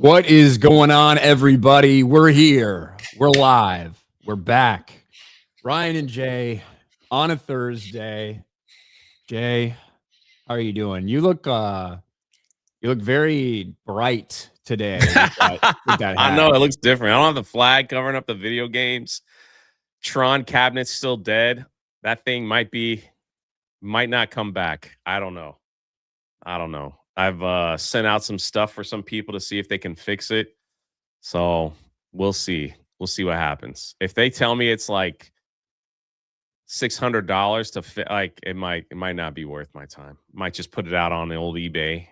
What is going on, everybody? We're here. We're live. We're back. Ryan and Jay on a Thursday. Jay, how are you doing? You look very bright today. With that I know it looks different. I don't have the flag covering up the video games. Tron cabinet's still dead. That thing might not come back. I don't know. I've sent out some stuff for some people to see if they can fix it. So we'll see. We'll see what happens. If they tell me it's like $600 to fit, like it might not be worth my time. Might just put it out on the old eBay.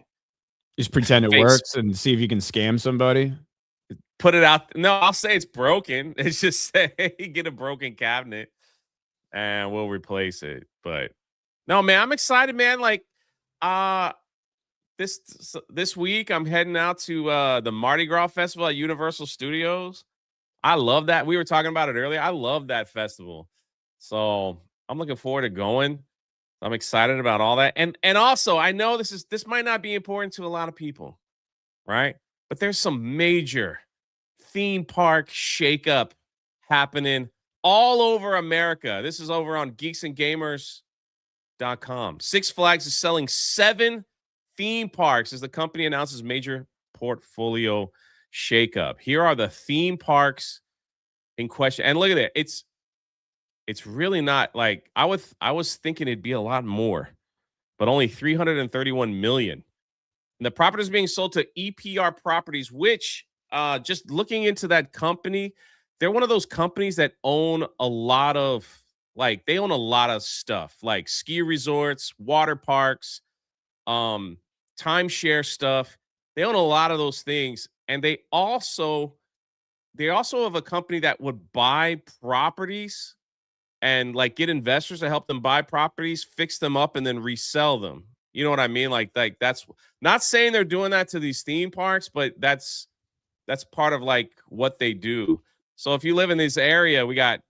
Just pretend it works and see if you can scam somebody. Put it out. No, I'll say it's broken. It's just say get a broken cabinet and we'll replace it. But no, man, I'm excited, man. Like this week I'm heading out to the Mardi Gras Festival at Universal Studios. I love that. We were talking about it earlier. I love that festival. So I'm looking forward to going. I'm excited about all that. And also I know this might not be important to a lot of people, right? But there's some major theme park shakeup happening all over America. This is over on geeksandgamers.com. Six Flags is selling 7 theme parks as the company announces major portfolio shakeup. Here are the theme parks in question. And look at it. It's really not like I was thinking it'd be a lot more, but only 331 million. And the property is being sold to EPR Properties, which just looking into that company, they're one of those companies that own a lot of stuff, like ski resorts, water parks, timeshare stuff. They own a lot of those things. And they also have a company that would buy properties and like get investors to help them buy properties, fix them up, and then resell them. You know what I mean? Like that's not saying they're doing that to these theme parks, but that's part of like what they do. So if you live in this area, we got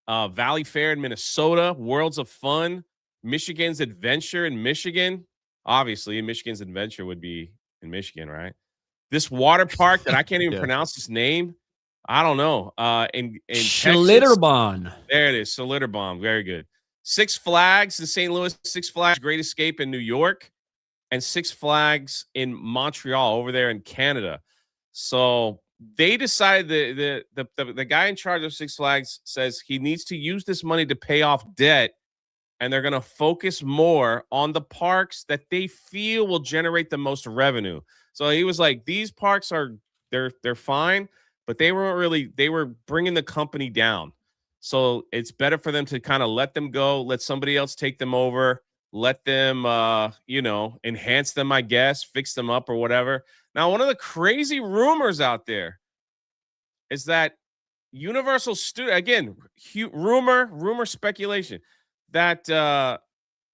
Valley Fair in Minnesota, Worlds of Fun, Michigan's Adventure in Michigan. Obviously, Michigan's Adventure would be in Michigan, right? This water park that I can't even pronounce its name. I don't know. In Schlitterbahn. There it is. Schlitterbahn. Very good. Six Flags in St. Louis, Six Flags Great Escape in New York, and Six Flags in Montreal over there in Canada. So they decided the guy in charge of Six Flags says he needs to use this money to pay off debt, and they're going to focus more on the parks that they feel will generate the most revenue. So he was like, these parks they're fine, but they were bringing the company down. So it's better for them to kind of let them go, let somebody else take them over, let them, enhance them, I guess, fix them up or whatever. Now, one of the crazy rumors out there is that Universal Studios, again, rumor speculation, that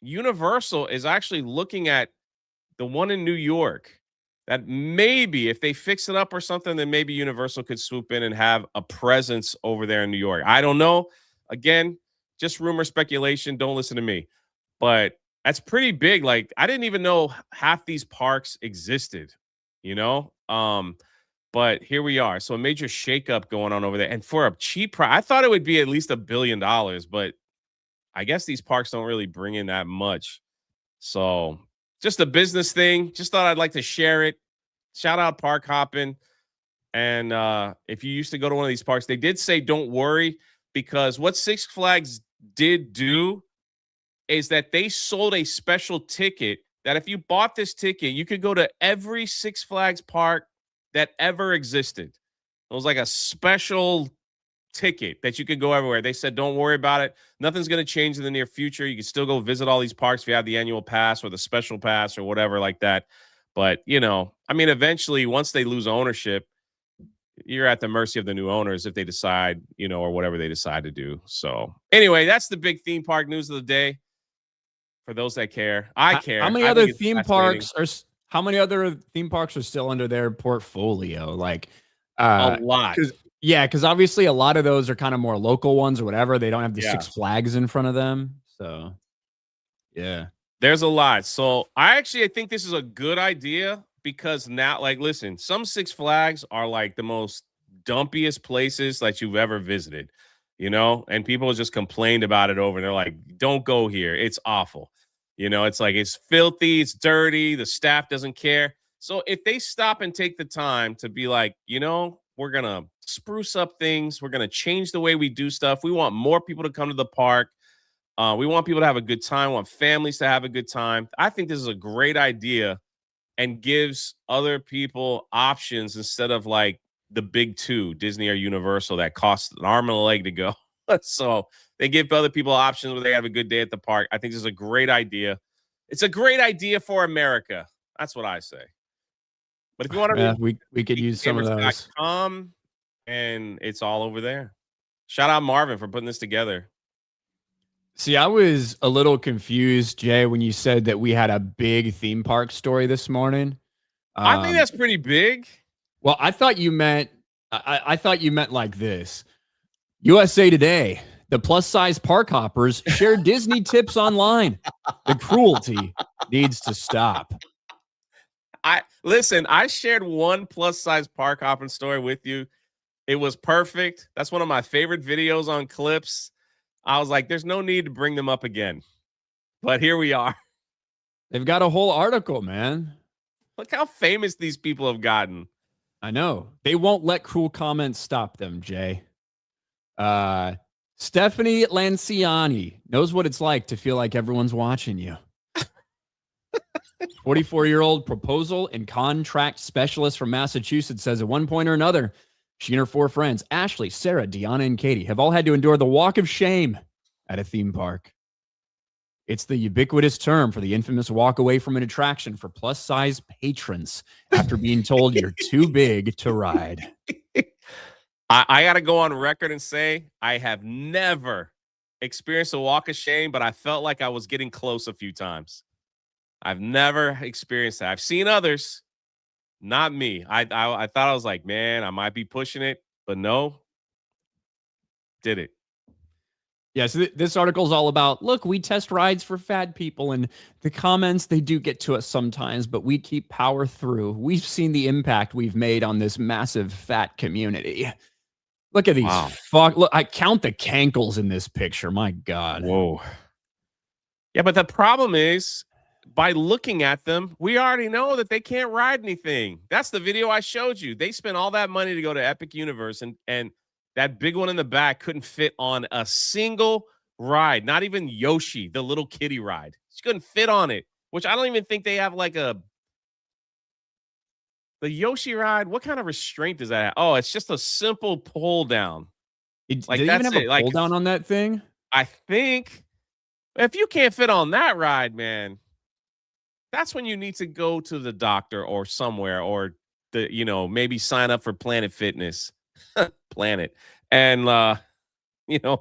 Universal is actually looking at the one in New York, that maybe if they fix it up or something, then maybe Universal could swoop in and have a presence over there in New York. I don't know. Again, just rumor, speculation. Don't listen to me. But that's pretty big. Like, I didn't even know half these parks existed, you know? But here we are. So a major shakeup going on over there. And for a cheap price, I thought it would be at least $1 billion, but I guess these parks don't really bring in that much. So just a business thing. Just thought I'd like to share it. Shout out park hopping. And if you used to go to one of these parks, they did say don't worry, because what Six Flags did do is that they sold a special ticket that if you bought this ticket, you could go to every Six Flags park that ever existed. It was like a special ticket that you could go everywhere. They said, don't worry about it. Nothing's going to change in the near future. You can still go visit all these parks if you have the annual pass or the special pass or whatever like that. But, you know, I mean, eventually, once they lose ownership, you're at the mercy of the new owners if they decide, you know, or whatever they decide to do. So anyway, that's the big theme park news of the day. For those that care, I care. How many other theme parks are? How many other theme parks are still under their portfolio? Like a lot. Because obviously a lot of those are kind of more local ones or whatever. They don't have the Yeah. Six Flags in front of them. So, yeah. There's a lot. So I think this is a good idea because now, like, listen, some Six Flags are like the most dumpiest places that you've ever visited, you know, and people just complained about it over and they're like, don't go here. It's awful. You know, it's like, it's filthy, it's dirty, the staff doesn't care. So if they stop and take the time to be like, you know, we're going to spruce up things, we're going to change the way we do stuff. We want more people to come to the park. We want people to have a good time. We want families to have a good time. I think this is a great idea and gives other people options instead of like the big two, Disney or Universal, that costs an arm and a leg to go. So they give other people options where they have a good day at the park. I think this is a great idea. It's a great idea for America. That's what I say. But if you want to, we could use some of those. And it's all over there. Shout out Marvin for putting this together. See, I was a little confused, Jay, when you said that we had a big theme park story this morning. I think that's pretty big. Well, I thought you meant like this. USA Today, the plus size park hoppers share Disney tips online. The cruelty needs to stop. I shared one plus size park hopping story with you. It was perfect. That's one of my favorite videos on clips. I was like, there's no need to bring them up again. But here we are. They've got a whole article, man. Look how famous these people have gotten. I know. They won't let cruel comments stop them, Jay. Stephanie Lanciani knows what it's like to feel like everyone's watching you. 44-year-old proposal and contract specialist from Massachusetts says at one point or another, she and her 4 friends, Ashley, Sarah, Deanna, and Katie, have all had to endure the walk of shame at a theme park. It's the ubiquitous term for the infamous walk away from an attraction for plus-size patrons after being told you're too big to ride. I got to go on record and say I have never experienced a walk of shame, but I felt like I was getting close a few times. I've never experienced that. I've seen others. Not me. I thought I was like, man, I might be pushing it, but no, did it. Yeah, so this article is all about, look, we test rides for fat people, and the comments, they do get to us sometimes, but we keep power through. We've seen the impact we've made on this massive fat community. Look at these. Wow. Look, I count the cankles in this picture. My God. Whoa. Yeah, but the problem is, by looking at them, we already know that they can't ride anything. That's the video I showed you. They spent all that money to go to Epic Universe, and that big one in the back couldn't fit on a single ride. Not even Yoshi, the little kiddie ride. She couldn't fit on it, which I don't even think they have like the Yoshi ride. What kind of restraint does that have? Oh, it's just a simple pull down. Did they even have a pull down on that thing? I think if you can't fit on that ride, man, that's when you need to go to the doctor or somewhere, or maybe sign up for Planet Fitness, Planet, and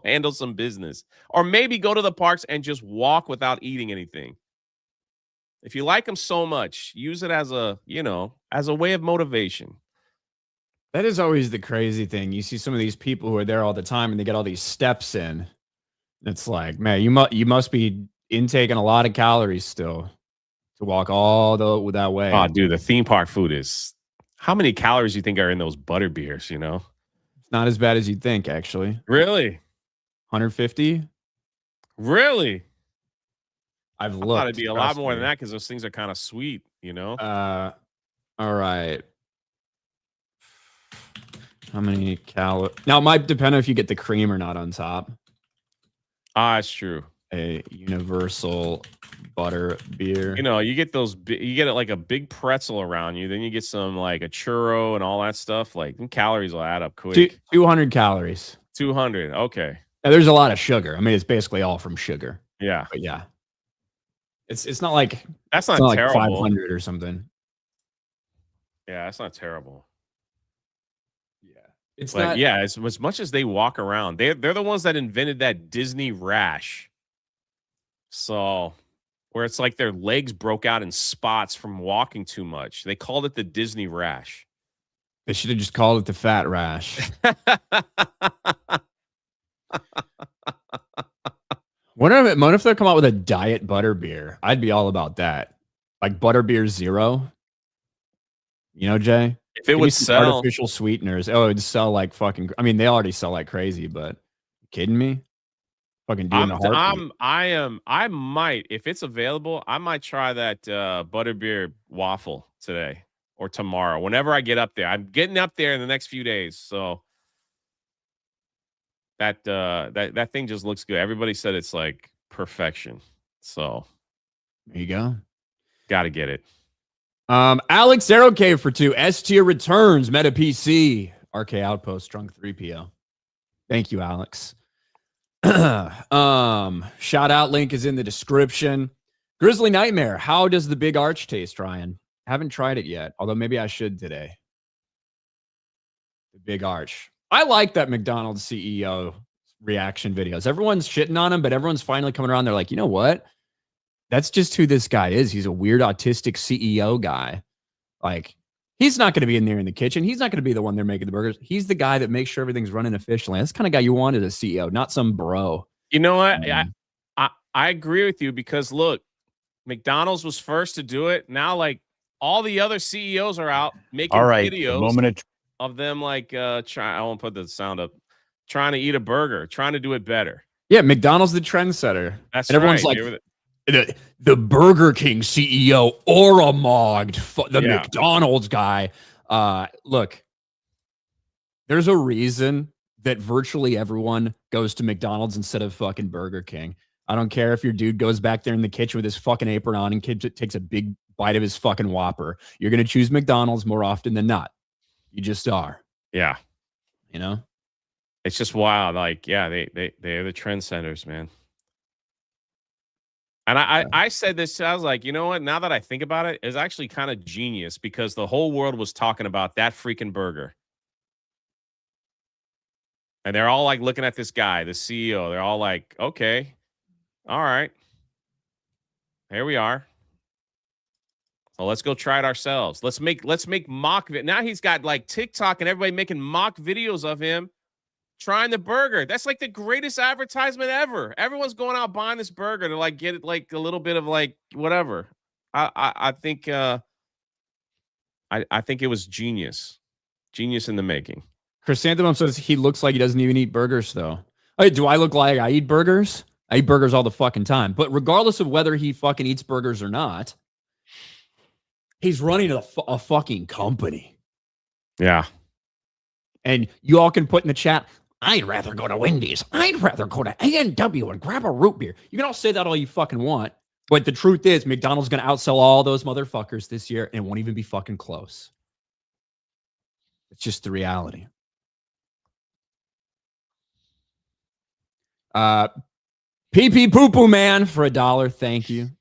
handle some business, or maybe go to the parks and just walk without eating anything. If you like them so much, use it as a way of motivation. That is always the crazy thing. You see some of these people who are there all the time and they get all these steps in. It's like, man, you must be intaking a lot of calories still to walk all that way. Oh, dude, the theme park food is. How many calories do you think are in those butter beers? You know, It's not as bad as you'd think, actually. really, 150. really. I've I looked. thought it'd be a lot more than that because those things are kind of sweet. You know. All right. How many calories? Now, it might depend on if you get the cream or not on top. Ah, it's true. A universal butter beer. You know, you get those. You get it like a big pretzel around you. Then you get some like a churro and all that stuff. Like calories will add up quick. 200 calories. 200. Okay. Now, there's a lot of sugar. I mean, it's basically all from sugar. Yeah. But yeah, it's not like that's not terrible. Like 500 or something. Yeah, that's not terrible. Yeah, it's like, not. Yeah, as much as they walk around, they're the ones that invented that Disney rash. So, where it's like their legs broke out in spots from walking too much. They called it the Disney rash. They should have just called it the fat rash. What if they come out with a diet butter beer? I'd be all about that. Like Butterbeer Zero. You know, Jay? If it would sell artificial sweeteners, it would sell like fucking. I mean, they already sell like crazy, but you kidding me? Fucking doing a heartbeat. I might, if it's available, I might try that butterbeer waffle today or tomorrow. Whenever I get up there. I'm getting up there in the next few days. So that thing just looks good. Everybody said it's like perfection. So there you go. Gotta get it. Alex Zero K for 2. S tier returns. Meta PC. RK Outpost. Drunk 3PO. Thank you, Alex. Shout out link is in the description. Grizzly Nightmare. How does the Big Arch taste, Ryan? Haven't tried it yet. Although maybe I should today. The Big Arch. I like that McDonald's CEO reaction videos. Everyone's shitting on him, but everyone's finally coming around. They're like, you know what? That's just who this guy is. He's a weird autistic CEO guy. Like, he's not going to be in there in the kitchen. He's not going to be the one there making the burgers. He's the guy that makes sure everything's running efficiently. That's the kind of guy you want as a CEO, not some bro. You know what? I agree with you because look, McDonald's was first to do it. Now, like all the other CEOs are out making videos of them like I won't put the sound up, trying to eat a burger, trying to do it better. Yeah, McDonald's the trendsetter. That's and everyone's right. like the Burger King CEO Oramogged the McDonald's guy. Look, there's a reason that virtually everyone goes to McDonald's instead of fucking Burger King. I don't care if your dude goes back there in the kitchen with his fucking apron on and takes a big bite of his fucking Whopper. You're going to choose McDonald's more often than not. You just are. Yeah. You know? It's just wild. Like, yeah, they're the trendsetters, man. And I said this, I was like, you know what? Now that I think about it, it's actually kind of genius because the whole world was talking about that freaking burger. And they're all like looking at this guy, the CEO. They're all like, okay, all right, here we are. So let's go try it ourselves. Let's make mock. Now he's got like TikTok and everybody making mock videos of him trying the burger. That's like the greatest advertisement ever. Everyone's going out buying this burger to like get it like a little bit of like whatever. I think I think it was genius in the making. Chrysanthemum says he looks like he doesn't even eat burgers though. Hey, do I look like I eat burgers? I eat burgers all the fucking time. But regardless of whether he fucking eats burgers or not, he's running a fucking company. Yeah. And you all can put in the chat, I'd rather go to Wendy's. I'd rather go to A&W and grab a root beer. You can all say that all you fucking want. But the truth is, McDonald's going to outsell all those motherfuckers this year and it won't even be fucking close. It's just the reality. PP Poo Poo Man for $1. Thank you.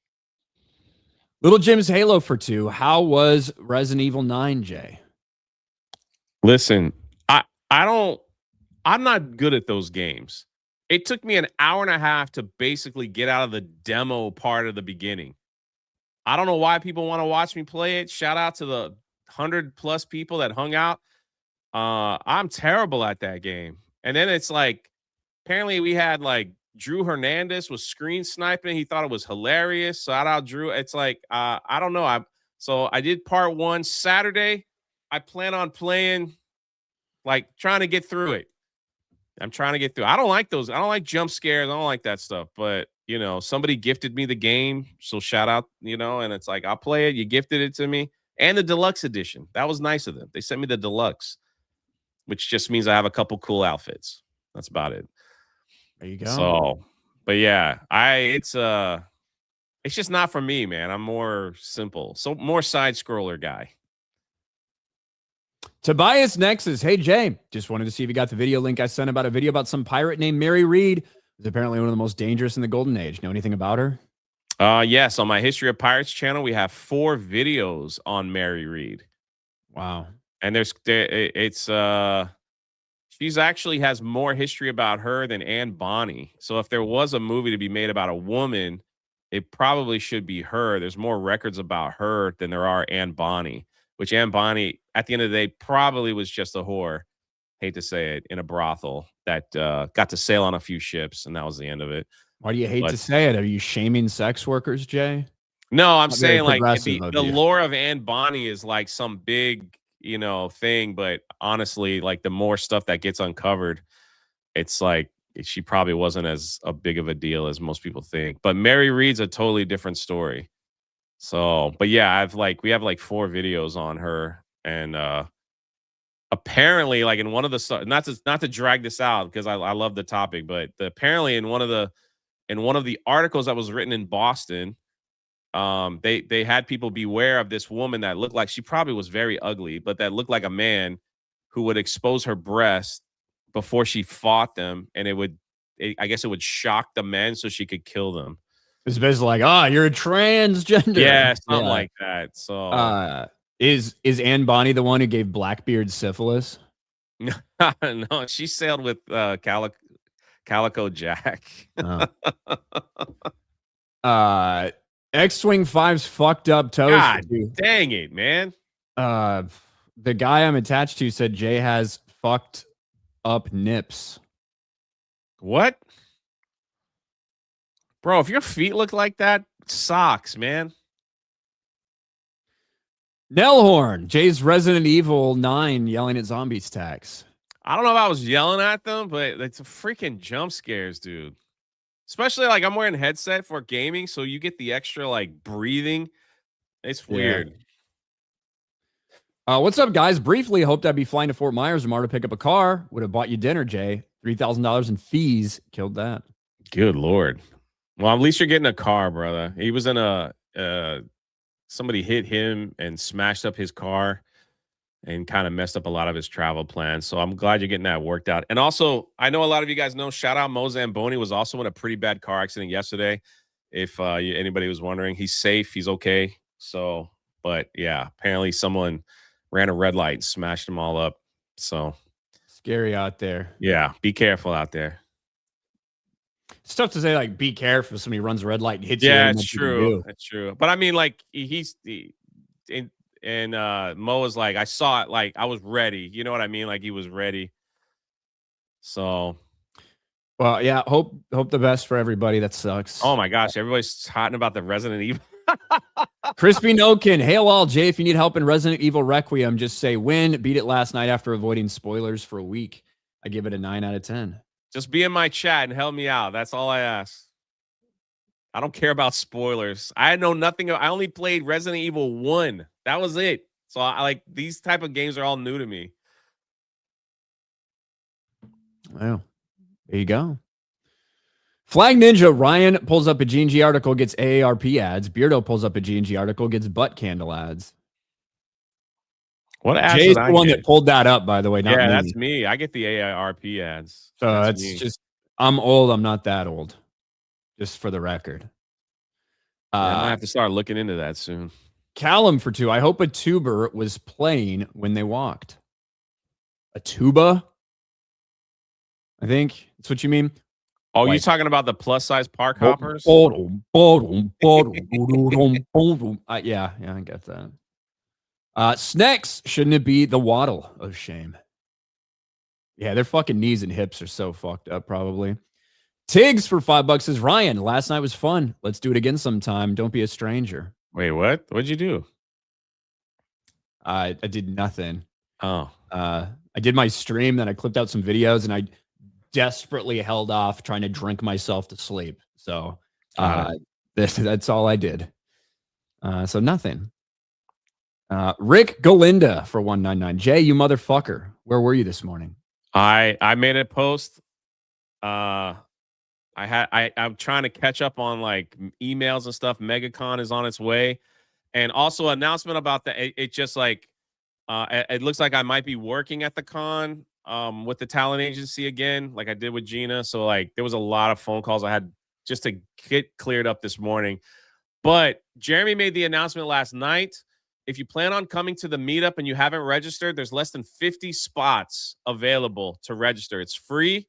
Little Jim's Halo for 2. How was Resident Evil 9, Jay? Listen, I'm not good at those games. It took me an hour and a half to basically get out of the demo part of the beginning. I don't know why people want to watch me play it. Shout out to the 100+ people that hung out. I'm terrible at that game. And then it's like, apparently we had like Drew Hernandez was screen sniping. He thought it was hilarious. Shout out Drew. It's like I don't know. So I did part 1 Saturday. I plan on playing, like trying to get through it. I'm trying to get through. I don't like those. I don't like jump scares. I don't like that stuff. But somebody gifted me the game, so shout out. And it's like I'll play it. You gifted it to me, and the deluxe edition. That was nice of them. They sent me the deluxe, which just means I have a couple cool outfits. That's about it. There you go. So, but yeah, it's just not for me, man. I'm more simple. So more side scroller guy. Tobias Nexus. Hey, Jay. Just wanted to see if you got the video link I sent about a video about some pirate named Mary Reed. Who's apparently one of the most dangerous in the Golden Age. Know anything about her? Yes. On my History of Pirates channel, we have 4 videos on Mary Reed. Wow. And she's actually has more history about her than Anne Bonny. So if there was a movie to be made about a woman, it probably should be her. There's more records about her than there are Anne Bonny, which Anne Bonny, at the end of the day, probably was just a whore. Hate to say it, in a brothel that got to sail on a few ships, and that was the end of it. Why do you hate to say it? Are you shaming sex workers, Jay? No, I'm saying like the lore of Anne Bonny is like some big, thing. But honestly, like the more stuff that gets uncovered, it's like she probably wasn't as a big of a deal as most people think. But Mary Reed's a totally different story. So, but yeah, we have like 4 videos on her, and apparently, like in one of the not to drag this out because I love the topic, but apparently in one of the articles that was written in Boston, they had people beware of this woman that looked like she probably was very ugly, but that looked like a man who would expose her breast before she fought them, and I guess it would shock the men so she could kill them. It's basically like, you're a transgender. Yeah, something like that. So is Anne Bonny the one who gave Blackbeard syphilis? No, she sailed with Calico Jack. X-Wing 5's fucked up toast. God dang it, man. The guy I'm attached to said Jay has fucked up nips. What? Bro, if your feet look like that, socks, man. Nellhorn, Jay's Resident Evil 9 yelling at zombies tax. I don't know if I was yelling at them, but it's a freaking jump scares, dude. Especially like I'm wearing a headset for gaming, so you get the extra like breathing. It's weird. What's up, guys? Briefly, hoped I'd be flying to Fort Myers tomorrow to pick up a car. Would have bought you dinner, Jay. $3,000 in fees. Killed that. Good Lord. Well, at least you're getting a car, brother. He was in somebody hit him and smashed up his car and kind of messed up a lot of his travel plans. So I'm glad you're getting that worked out. And also, I know a lot of you guys know, shout out Mo Zamboni was also in a pretty bad car accident yesterday. If anybody was wondering, he's safe. He's okay. So, but yeah, apparently someone ran a red light and smashed them all up. So scary out there. Yeah. Be careful out there. It's tough to say, like, be careful if somebody runs a red light and hits you. Yeah, it's true. It's true. But I mean, like, Mo was like, I saw it, like, I was ready. You know what I mean? Like, he was ready. So, well, yeah, hope the best for everybody. That sucks. Oh my gosh, everybody's talking about the Resident Evil. Crispy Nokin, hail all, Jay. If you need help in Resident Evil Requiem, just say win. Beat it last night after avoiding spoilers for a week. I give it a 9 out of 10. Just be in my chat and help me out. That's all I ask. I don't care about spoilers. I know nothing. I only played Resident Evil 1. That was it. So I like these type of games are all new to me. Wow. There you go. Flag Ninja, Ryan pulls up a G&G article, gets AARP ads. Beardo pulls up a G&G article, gets butt candle ads. What ads? Jay's the one that pulled that up, by the way. Not me. That's me. I get the AARP ads. So it's just, I'm old. I'm not that old. Just for the record. I might have to start looking into that soon. Callum for 2. I hope a tuber was playing when they walked. A tuba? I think that's what you mean. Oh, like, you talking about the plus size park hoppers? Yeah, I get that. Snacks, shouldn't it be the waddle of shame? Yeah, their fucking knees and hips are so fucked up, probably. Tiggs for $5 says, Ryan, last night was fun. Let's do it again sometime. Don't be a stranger. Wait, what? What'd you do? I did nothing. Oh. I did my stream, then I clipped out some videos, and I desperately held off trying to drink myself to sleep. So that's all I did. So nothing. Rick Galinda for 199. Jay, you motherfucker. Where were you this morning? I made a post. I'm trying to catch up on like emails and stuff. MegaCon is on its way. And also announcement about that. It just like it looks like I might be working at the con with the talent agency again, like I did with Gina. So like there was a lot of phone calls I had just to get cleared up this morning. But Jeremy made the announcement last night. If you plan on coming to the meetup and you haven't registered, there's less than 50 spots available to register. It's free,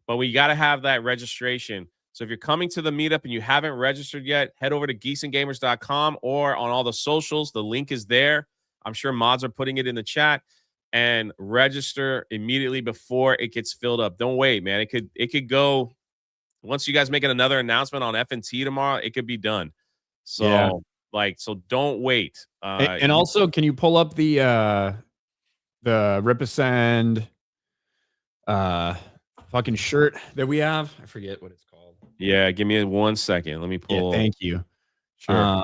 but we got to have that registration. So if you're coming to the meetup and you haven't registered yet, head over to geeksandgamers.com or on all the socials. The link is there. I'm sure mods are putting it in the chat, and register immediately before it gets filled up. Don't wait, man. It could go once you guys make another announcement on FNT tomorrow, it could be done. So Yeah. so don't wait. And also, can you pull up the Ripasend fucking shirt that we have? I forget what it's called. Yeah, give me 1 second. Let me pull. Yeah, thank you. Sure.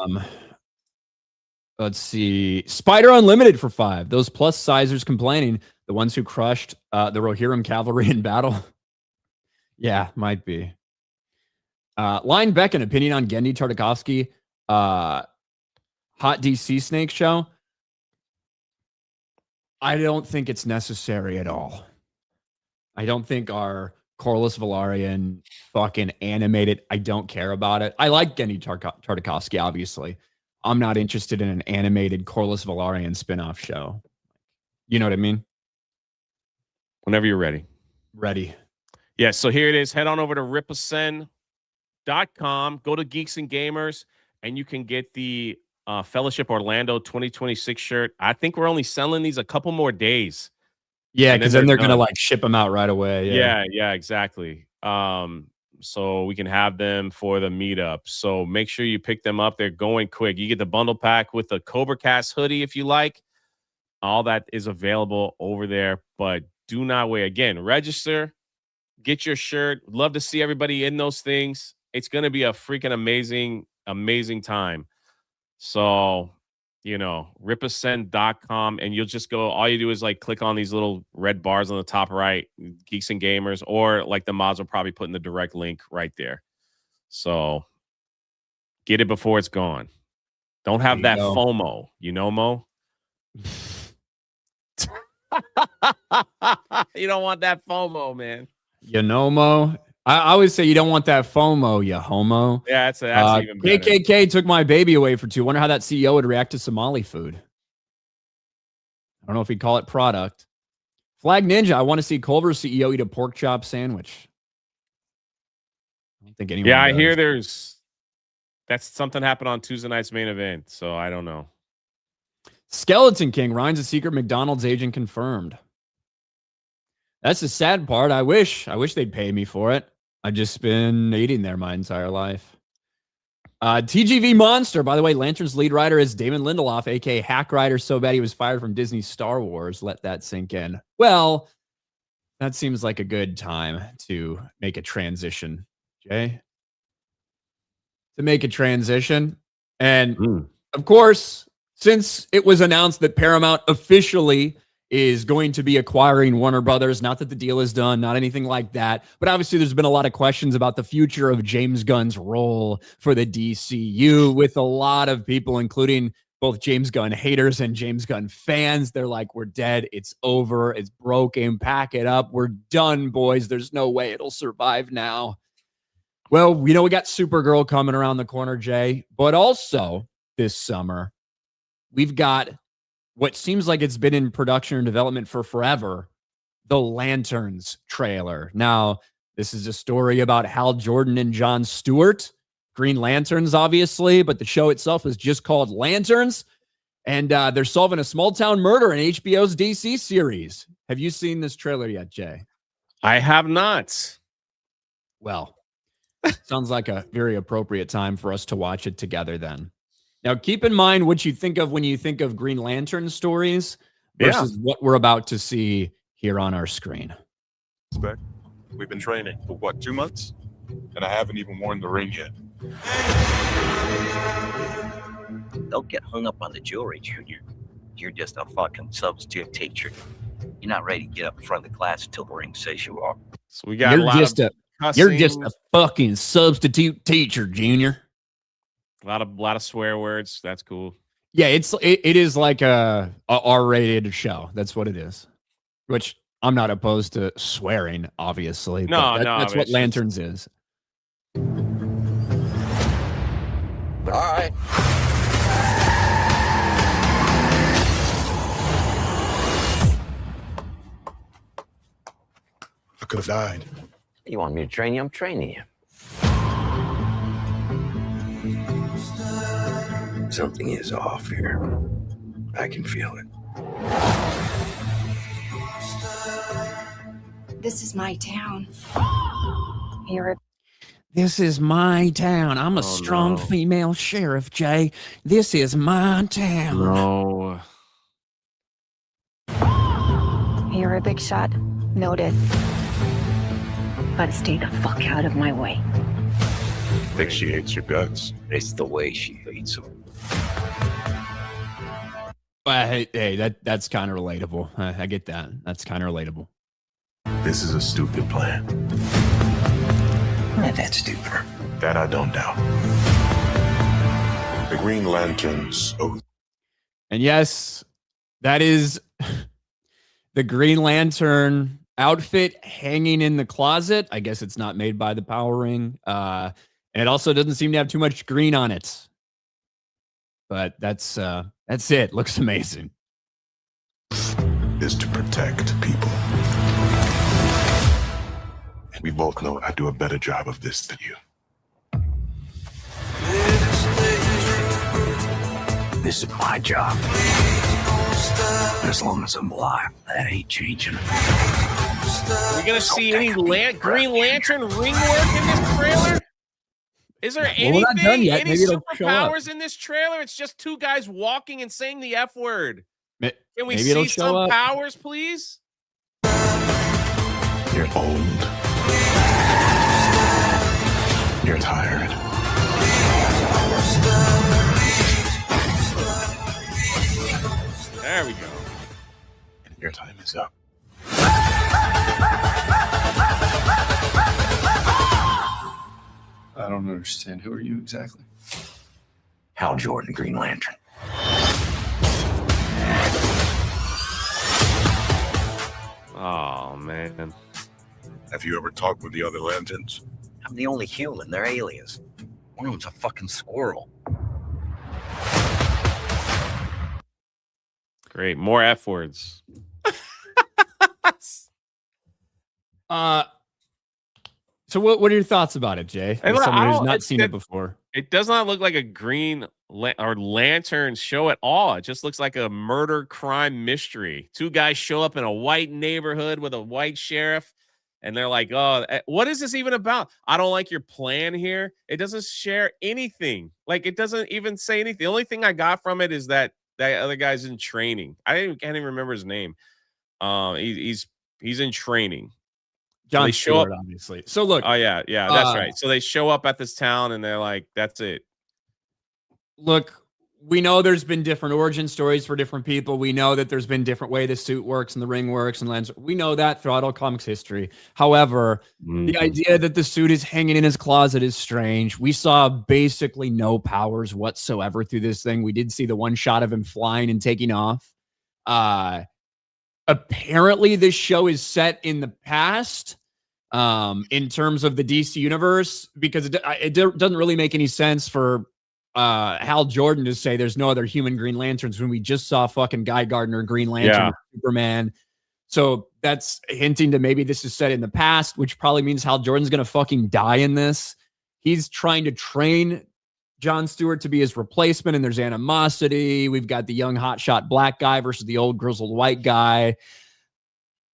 Let's see. Spider Unlimited for 5. Those plus sizers complaining. The ones who crushed the Rohirrim cavalry in battle. Yeah, might be. Line Beck, an opinion on Gendy Tartakovsky. Hot DC Snake show. I don't think it's necessary at all. I don't think our Corliss Velaryon fucking animated. I don't care about it. I like Gendy Tartakovsky, obviously. I'm not interested in an animated Corliss Velaryon spinoff show. You know what I mean? Whenever you're ready. Ready. Yeah, so here it is. Head on over to ripasend.com. Go to Geeks and Gamers, and you can get the Fellowship Orlando 2026 shirt. I think we're only selling these a couple more days. Yeah, because then they're going to like ship them out right away. Yeah, exactly. So we can have them for the meetup. So make sure you pick them up. They're going quick. You get the bundle pack with the Cobra Cast hoodie if you like. All that is available over there, but do not wait. Again, register, get your shirt. Love to see everybody in those things. It's going to be a freaking amazing time. So, ripasend.com, and you'll just go, all you do is like click on these little red bars on the top right, Geeks and Gamers, or like the mods will probably put in the direct link right there. So get it before it's gone. Don't have that FOMO, Mo? You don't want that FOMO, man. Mo? I always say you don't want that FOMO, you homo. Yeah, that's even better. KKK took my baby away for 2. Wonder how that CEO would react to Somali food. I don't know if he'd call it product. Flag Ninja, I want to see Culver's CEO eat a pork chop sandwich. I don't think anyone does. I hear that's something happened on Tuesday night's main event, so I don't know. Skeleton King, Ryan's a secret McDonald's agent confirmed. That's the sad part. I wish they'd pay me for it. I've just been eating there my entire life. TGV Monster, by the way, Lantern's lead writer is Damon Lindelof, aka Hack Rider, so bad he was fired from Disney's Star Wars. Let that sink in. Well, that seems like a good time to make a transition, Jay. To make a transition. And of course, since it was announced that Paramount officially is going to be acquiring Warner Brothers, not that the deal is done, not anything like that, but obviously there's been a lot of questions about the future of James Gunn's role for the DCU with a lot of people, including both James Gunn haters and James Gunn fans. They're like, we're dead. It's over. It's broken. Pack it up. We're done, boys. There's no way it'll survive now. Well, we got Supergirl coming around the corner, Jay, but also this summer, we've got what seems like it's been in production and development for forever, the Lanterns trailer. Now, this is a story about Hal Jordan and Jon Stewart, Green Lanterns, obviously, but the show itself is just called Lanterns, and they're solving a small-town murder in HBO's DC series. Have you seen this trailer yet, Jay? I have not. Well, Sounds like a very appropriate time for us to watch it together then. Now, keep in mind what you think of when you think of Green Lantern stories versus what we're about to see here on our screen. We've been training for what, 2 months? And I haven't even worn the ring yet. Don't get hung up on the jewelry, Junior. You're just a fucking substitute teacher. You're not ready to get up in front of the class until the ring says you are. So we got You're just a fucking substitute teacher, Junior. A lot of swear words. That's cool. Yeah, it is like a R-rated show. That's what it is. Which I'm not opposed to swearing, obviously. That's what Lanterns is. All right. I could have died. You want me to train you? I'm training you. Something is off here. I can feel it. This is my town. This is my town. I'm a strong female sheriff, Jay. This is my town. No. You're a big shot. Noted. But stay the fuck out of my way. I think she hates your guts. It's the way she hates them. Hey, that's kind of relatable. I get that. That's kind of relatable. This is a stupid plan. Not that stupid. That I don't doubt. The Green Lantern's oath. And yes, that is the Green Lantern outfit hanging in the closet. I guess it's not made by the Power Ring. And it also doesn't seem to have too much green on it. But that's it. Looks amazing. Is to protect people. We both know I do a better job of this than you. This is my job. As long as I'm alive, that ain't changing. We're gonna see any Green Lantern ring work in this trailer? Is there anything, any superpowers in this trailer? It's just two guys walking and saying the F word. Can we see some powers, please? You're old. You're tired. There we go. And your time is up. I don't understand. Who are you exactly? Hal Jordan, Green Lantern. Oh, man. Have you ever talked with the other Lanterns? I'm the only human. They're aliens. One of them's a fucking squirrel. Great. More F words. So what are your thoughts about it, Jay? As someone who's not seen it before. It does not look like a Green or Lantern show at all. It just looks like a murder crime mystery. Two guys show up in a white neighborhood with a white sheriff, and they're like, "Oh, what is this even about? I don't like your plan here." It doesn't share anything. Like, it doesn't even say anything. The only thing I got from it is that other guy's in training. Can't even remember his name. He's in training. John Stewart, obviously. So look. Oh yeah, that's right. So they show up at this town and they're like, "That's it." Look, we know there's been different origin stories for different people. We know that there's been different way the suit works and the ring works and lens. We know that throughout all comics history. However, the idea that the suit is hanging in his closet is strange. We saw basically no powers whatsoever through this thing. We did see the one shot of him flying and taking off. Apparently, this show is set in the past. In terms of the DC universe, because it doesn't really make any sense for Hal Jordan to say there's no other human Green Lanterns when we just saw fucking Guy Gardner Green Lantern, Superman. So that's hinting to maybe this is set in the past, which probably means Hal Jordan's gonna fucking die in this. He's trying to train John Stewart to be his replacement, and there's animosity. We've got the young hotshot black guy versus the old grizzled white guy.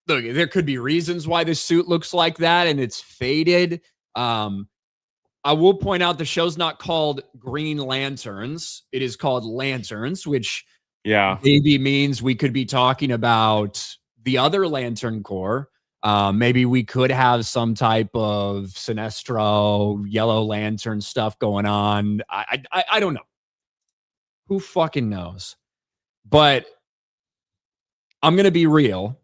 Look, there could be reasons why this suit looks like that and it's faded. I will point out the show's not called Green Lanterns. It is called Lanterns, which maybe means we could be talking about the other Lantern Corps. Maybe we could have some type of Sinestro, Yellow Lantern stuff going on. I don't know. Who fucking knows? But I'm going to be real.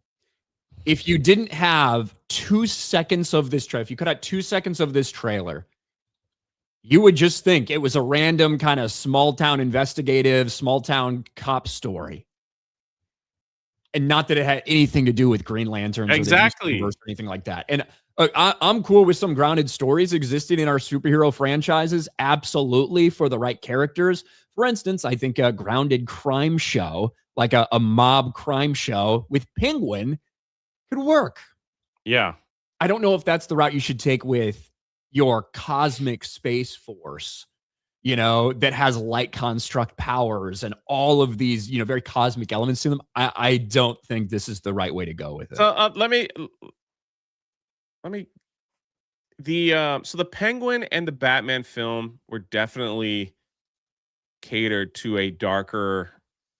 If you didn't have 2 seconds of this trailer, if you could have 2 seconds of this trailer, you would just think it was a random kind of small town investigative, small town cop story. And not that it had anything to do with Green Lanterns or the universe or anything like that. And I'm cool with some grounded stories existing in our superhero franchises. Absolutely, for the right characters. For instance, I think a grounded crime show, like a mob crime show with Penguin, could work. Yeah. I don't know if that's the route you should take with your cosmic space force, that has light construct powers and all of these, very cosmic elements to them. I don't think this is the right way to go with it. So let me so the Penguin and the Batman film were definitely catered to a darker,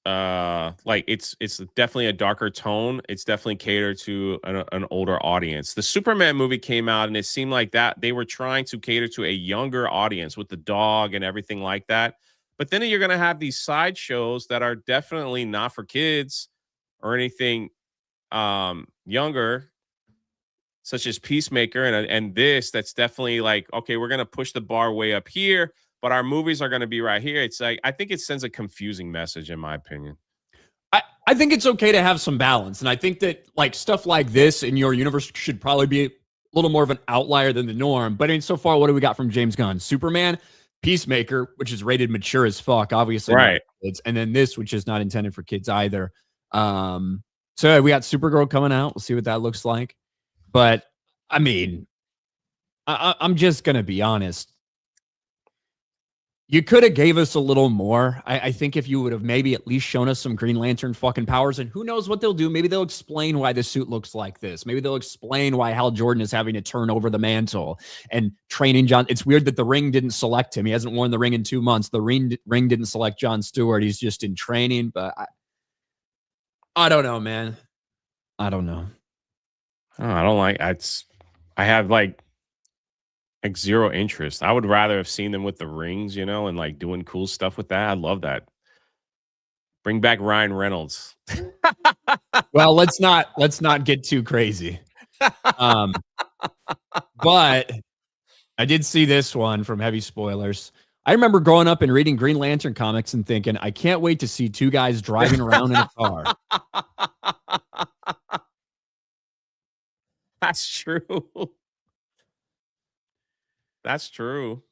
it's definitely a darker tone. It's definitely catered to an older audience. The Superman movie came out and it seemed like that they were trying to cater to a younger audience with the dog and everything like that. But then you're going to have these side shows that are definitely not for kids or anything younger, such as Peacemaker and this, that's definitely like, okay, we're going to push the bar way up here, but our movies are going to be right here. It's like, I think it sends a confusing message, in my opinion. I think it's okay to have some balance. And I think that like stuff like this in your universe should probably be a little more of an outlier than the norm. But I mean, so far, what do we got from James Gunn? Superman, Peacemaker, which is rated mature as fuck, obviously. Right. Kids, and then this, which is not intended for kids either. So we got Supergirl coming out. We'll see what that looks like. But I mean, I'm just going to be honest. You could have gave us a little more. I think if you would have maybe at least shown us some Green Lantern fucking powers, and who knows what they'll do. Maybe they'll explain why the suit looks like this. Maybe they'll explain why Hal Jordan is having to turn over the mantle and training John. It's weird that the ring didn't select him. He hasn't worn the ring in 2 months. The ring didn't select Jon Stewart. He's just in training. But I don't know, man. I don't know. Oh, I don't like I have like zero interest. I would rather have seen them with the rings, and like doing cool stuff with that. I love that. Bring back Ryan Reynolds. Well, let's not get too crazy. But I did see this one from Heavy Spoilers. I remember growing up and reading Green Lantern comics and thinking, I can't wait to see 2 guys driving around in a car. That's true. That's true.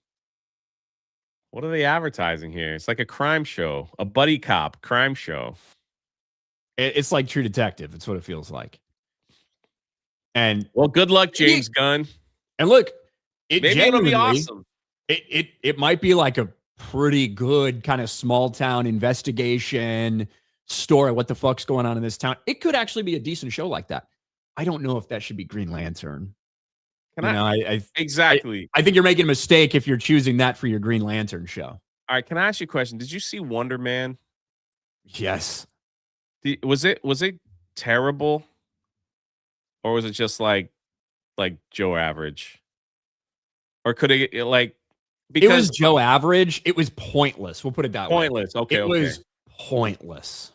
What are they advertising here? It's like a crime show, a buddy cop crime show. It's like True Detective. It's what it feels like. And well, good luck, James Gunn. And look, maybe it'll be awesome. It might be like a pretty good kind of small town investigation story. What the fuck's going on in this town? It could actually be a decent show like that. I don't know if that should be Green Lantern. Exactly. I think you're making a mistake if you're choosing that for your Green Lantern show. All right, can I ask you a question? Did you see Wonder Man? Yes. Was it terrible, or was it just like Joe Average, or could it because it was Joe Average? It was pointless. We'll put it that way. Pointless. Okay. It was pointless.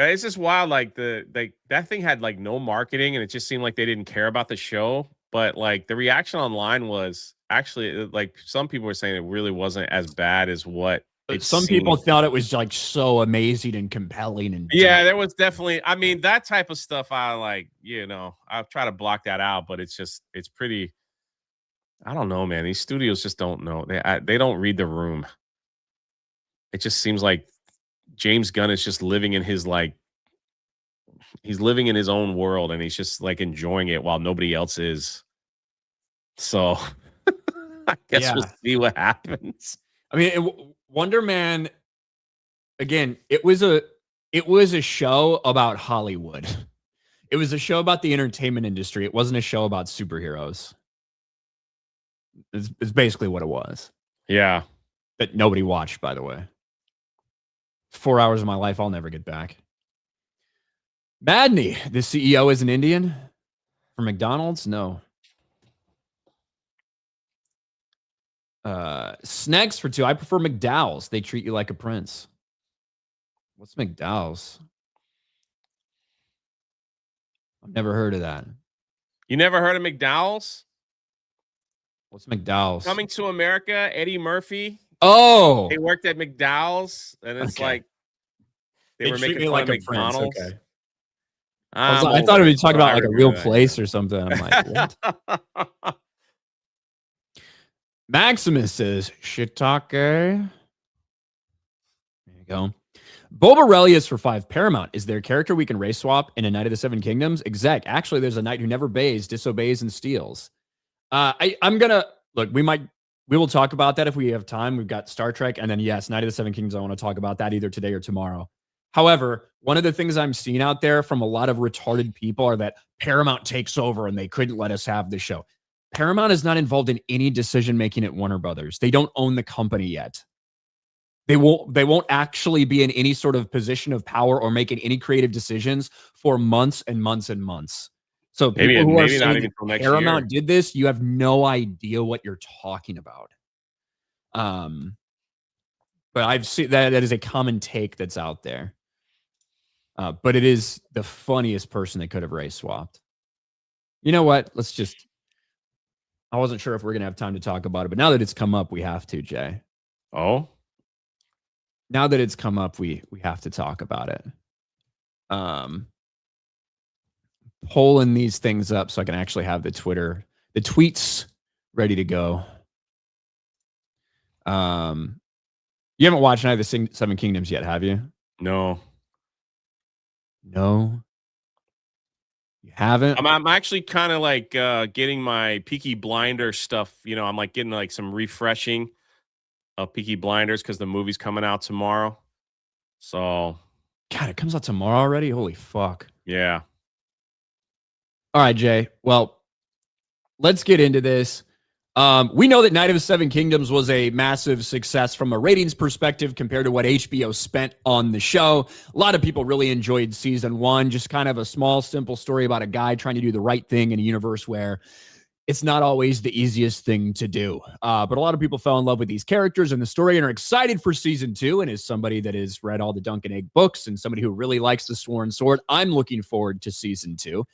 Okay, it's just wild. Like that thing had like no marketing, and it just seemed like they didn't care about the show. But like the reaction online was actually like some people were saying it really wasn't as bad as what it some seemed. People thought it was like so amazing and compelling and yeah, there was definitely. I mean, that type of stuff. I like, I'll try to block that out, but it's pretty. I don't know, man. These studios just don't know. They don't read the room. It just seems like James Gunn is just living in his he's living in his own world, and he's just like enjoying it while nobody else is. So I guess we'll see what happens. I mean, Wonder Man, again, it was a show about Hollywood. It was a show about the entertainment industry. It wasn't a show about superheroes. It's basically what it was. Yeah. That nobody watched, by the way. 4 hours of my life I'll never get back. Madney, the CEO is an Indian for McDonald's? No. Snacks for 2. I prefer McDowell's. They treat you like a prince. What's McDowell's? I've never heard of that. You never heard of McDowell's? What's McDowell's? Coming to America, Eddie Murphy. Oh, They worked at McDowell's, and it's Okay. like they were treat making me fun like of a prince. McDonald's. Okay. I'm I thought over we it, were talking so about I like a remember real that. place or something. I'm like, what? Maximus says, Shiitake. There you go. Bob Aurelius for 5. Paramount. Is there a character we can race swap in A Knight of the Seven Kingdoms? Exec. Actually, there's a knight who never obeys, disobeys, and steals. I'm gonna look. We will talk about that if we have time. We've got Star Trek, and then yes, Knight of the Seven Kingdoms. I want to talk about that either today or tomorrow. However, one of the things I'm seeing out there from a lot of retarded people are that Paramount takes over and they couldn't let us have the show. Paramount is not involved in any decision making at Warner Brothers. They don't own the company yet. They won't actually be in any sort of position of power or making any creative decisions for months and months and months. So people who are maybe not saying even till next Paramount year. did this, you have no idea what you're talking about. But I've seen that is a common take that's out there. But it is the funniest person they could have race swapped. You know what? I wasn't sure if we're gonna have time to talk about it, but now that it's come up, we have to, Jay. Oh, Now that it's come up, we have to talk about it. Pulling these things up so I can actually have the tweets ready to go. You haven't watched Night of the Seven Kingdoms yet, have you? no. No. You haven't? I'm actually kind of like getting my Peaky Blinder stuff. You know, I'm like getting like some refreshing of Peaky Blinders because the movie's coming out tomorrow. So, God, it comes out tomorrow already? Holy fuck. yeah. All right, Jay. Well, let's get into this. We know that Night of the Seven Kingdoms was a massive success from a ratings perspective compared to what HBO spent on the show. A lot of people really enjoyed season 1, just kind of a small, simple story about a guy trying to do the right thing in a universe where it's not always the easiest thing to do. But a lot of people fell in love with these characters and the story and are excited for season 2. And as somebody that has read all the Dunk and Egg books and somebody who really likes the Sworn Sword, I'm looking forward to season 2.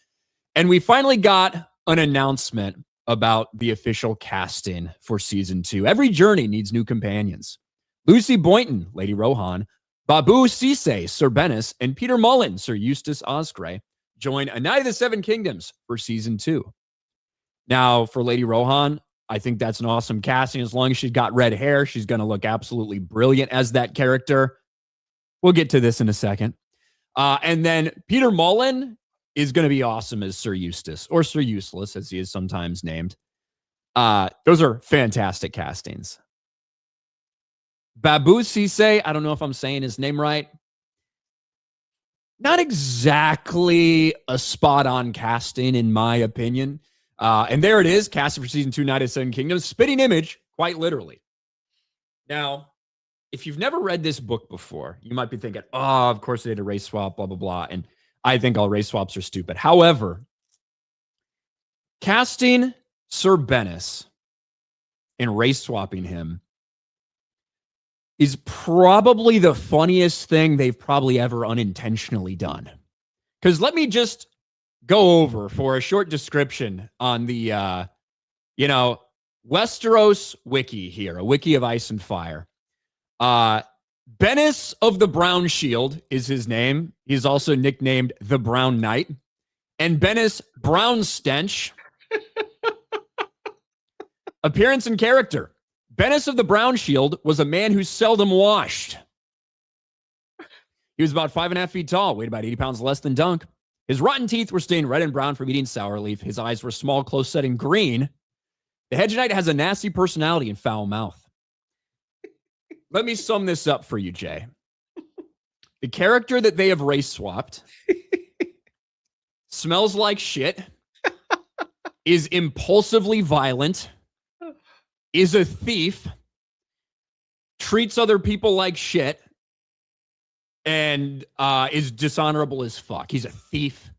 And we finally got an announcement about the official casting for season 2. Every journey needs new companions. Lucy Boynton, Lady Rohan, Babu Cisse, Sir Bennis, and Peter Mullen, Sir Eustace Osgrey, join A Knight of the Seven Kingdoms for season 2. Now, for Lady Rohan, I think that's an awesome casting. As long as she's got red hair, she's going to look absolutely brilliant as that character. We'll get to this in a second. And then Peter Mullen is going to be awesome as Sir Eustace, or Sir Useless, as he is sometimes named. Those are fantastic castings. Babu Cisse, I don't know if I'm saying his name right. Not exactly a spot-on casting, in my opinion. And there it is, casted for season 2, Knight of the Seven Kingdoms. Spitting image, quite literally. Now, if you've never read this book before, you might be thinking, oh, of course they did a race swap, blah, blah, blah. And I think all race swaps are stupid. However, casting Sir Bennis and race swapping him is probably the funniest thing they've probably ever unintentionally done. Because let me just go over for a short description on the, Westeros wiki here, a wiki of ice and fire. Bennis of the Brown Shield is his name. He's also nicknamed the Brown Knight. And Bennis Brown Stench. Appearance and character. Bennis of the Brown Shield was a man who seldom washed. He was about 5.5 feet tall, weighed about 80 pounds less than Dunk. His rotten teeth were stained red and brown from eating sour leaf. His eyes were small, close-set, and green. The Hedge Knight has a nasty personality and foul mouth. Let me sum this up for you, Jay. The character that they have race swapped smells like shit, is impulsively violent, is a thief, treats other people like shit, and is dishonorable as fuck. He's a thief.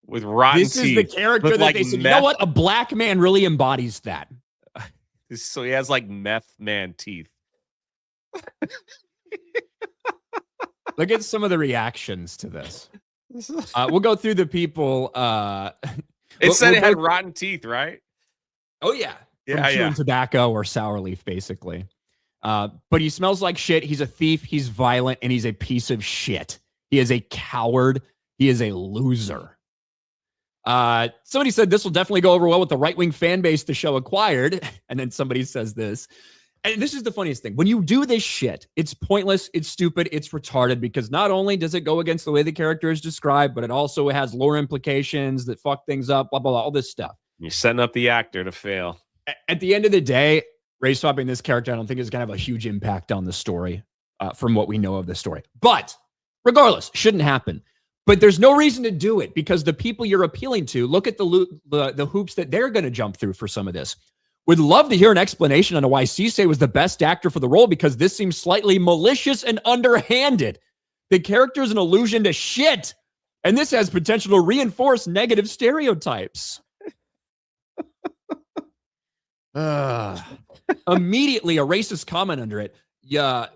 With rotten This teeth. is the character With, that like, they said, you meth. know what? A black man really embodies that. So he has like meth man teeth. Look at some of the reactions to this. We'll go through the people. It said it had go- rotten teeth, right? Oh, yeah. From Yeah, chewing tobacco or sour leaf, basically. But he smells like shit. He's a thief. He's violent. And he's a piece of shit. He is a coward. He is a loser. Somebody said this will definitely go over well with the right-wing fan base the show acquired. And then somebody says this. And this is the funniest thing. When you do this shit, it's pointless, it's stupid, it's retarded, because not only does it go against the way the character is described, but it also has lore implications that fuck things up, blah, blah, blah, all this stuff. You're setting up the actor to fail. At the end of the day, race swapping this character, I don't think is going to have a huge impact on the story from what we know of the story. But regardless, shouldn't happen. But there's no reason to do it because the people you're appealing to, look at the hoops that they're going to jump through for some of this. Would love to hear an explanation on why Cisse was the best actor for the role, because this seems slightly malicious and underhanded. The character is an allusion to shit, and this has potential to reinforce negative stereotypes. Immediately, a racist comment under it. Yeah,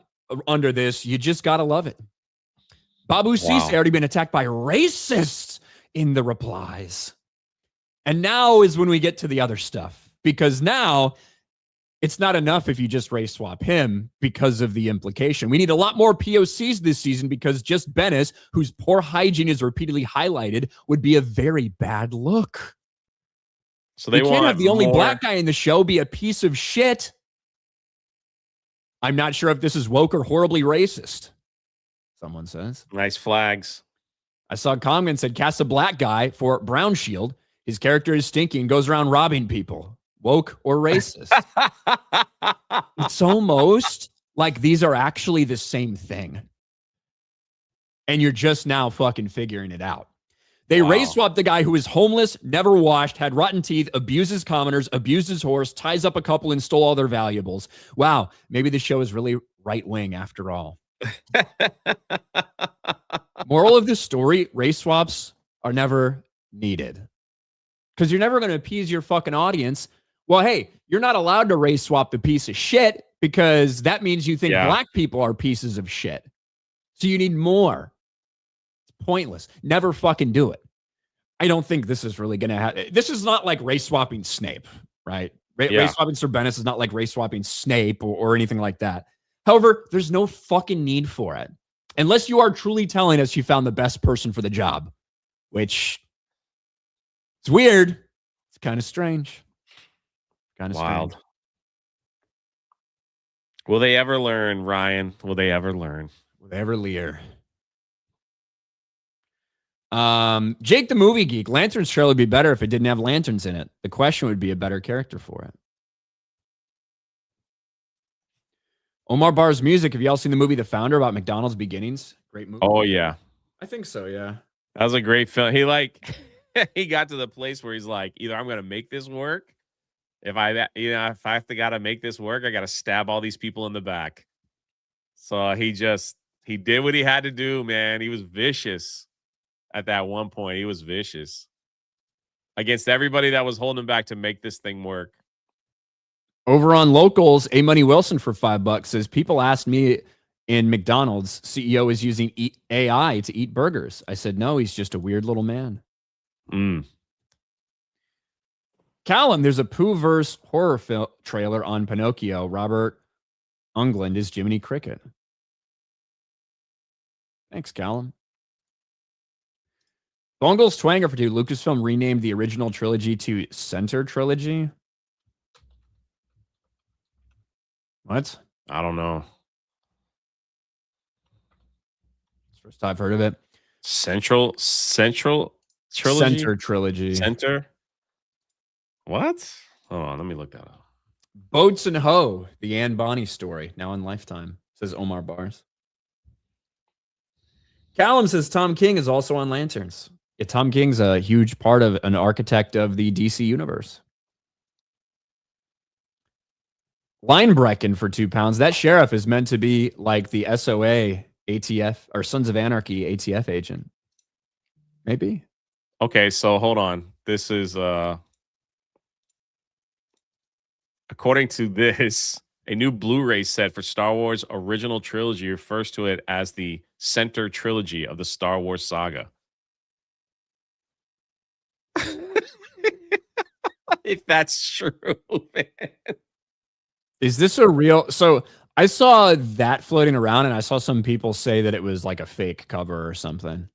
under this, you just gotta love it. Babu Cisse already been attacked by racists in the replies, and now is when we get to the other stuff. Because now it's not enough if you just race swap him because of the implication. We need a lot more POCs this season because just Bennis, whose poor hygiene is repeatedly highlighted, would be a very bad look. So they can't have the only more... black guy in the show be a piece of shit. I'm not sure if this is woke or horribly racist. Someone says. Nice flags. I saw Comgan said cast a black guy for Brown Shield. His character is stinky and goes around robbing people. Woke or racist. It's almost like these are actually the same thing. And you're just now fucking figuring it out. They race swapped the guy who is homeless, never washed, had rotten teeth, abuses commoners, abused his horse, ties up a couple and stole all their valuables. Wow, maybe the show is really right wing after all. Moral of the story, race swaps are never needed. Because you're never going to appease your fucking audience. Well, hey, you're not allowed to race swap the piece of shit because that means you think black people are pieces of shit. So you need more. It's pointless. Never fucking do it. I don't think this is really going to happen. This is not like race swapping Snape, right? Race swapping Sir Bennis is not like race swapping Snape or anything like that. However, there's no fucking need for it. Unless you are truly telling us you found the best person for the job, which it's weird. It's kind of strange. Kind of wild. Strange. Will they ever learn, Ryan? Will they ever learn? Will they ever lear? Jake the Movie Geek. Lanterns trailer would be better if it didn't have lanterns in it. The Question would be a better character for it. Omar Barr's music. Have y'all seen the movie The Founder about McDonald's beginnings? Great movie. Oh, yeah. I think so, yeah. That was a great film. He he got to the place where he's like, either I'm going to make this work. If I have to gotta make this work, I gotta stab all these people in the back. So he did what he had to do, man. He was vicious at that one point. He was vicious against everybody that was holding him back to make this thing work. Over on Locals, A Money Wilson for $5 says, people asked me in McDonald's, CEO is using AI to eat burgers. I said, no, he's just a weird little man. Callum, there's a Pooh-verse horror trailer on Pinocchio. Robert Englund is Jiminy Cricket. Thanks, Callum. Bungles Twanger for 2. Lucasfilm renamed the original trilogy to Center Trilogy. What? I don't know. First I've heard of it. Central Trilogy? Center Trilogy. Center? What? Hold on, let me look that up. Boats and Ho, the Anne Bonny story, now on Lifetime, says Omar Bars. Callum says Tom King is also on Lanterns. Yeah, Tom King's a huge part of an architect of the DC universe. Linebrecken for £2. That sheriff is meant to be like the SOA ATF or Sons of Anarchy ATF agent. Maybe. Okay, so hold on. This is according to this, a new Blu-ray set for Star Wars original trilogy refers to it as the Center Trilogy of the Star Wars saga. If that's true, man. Is this a real? So I saw that floating around, and I saw some people say that it was like a fake cover or something.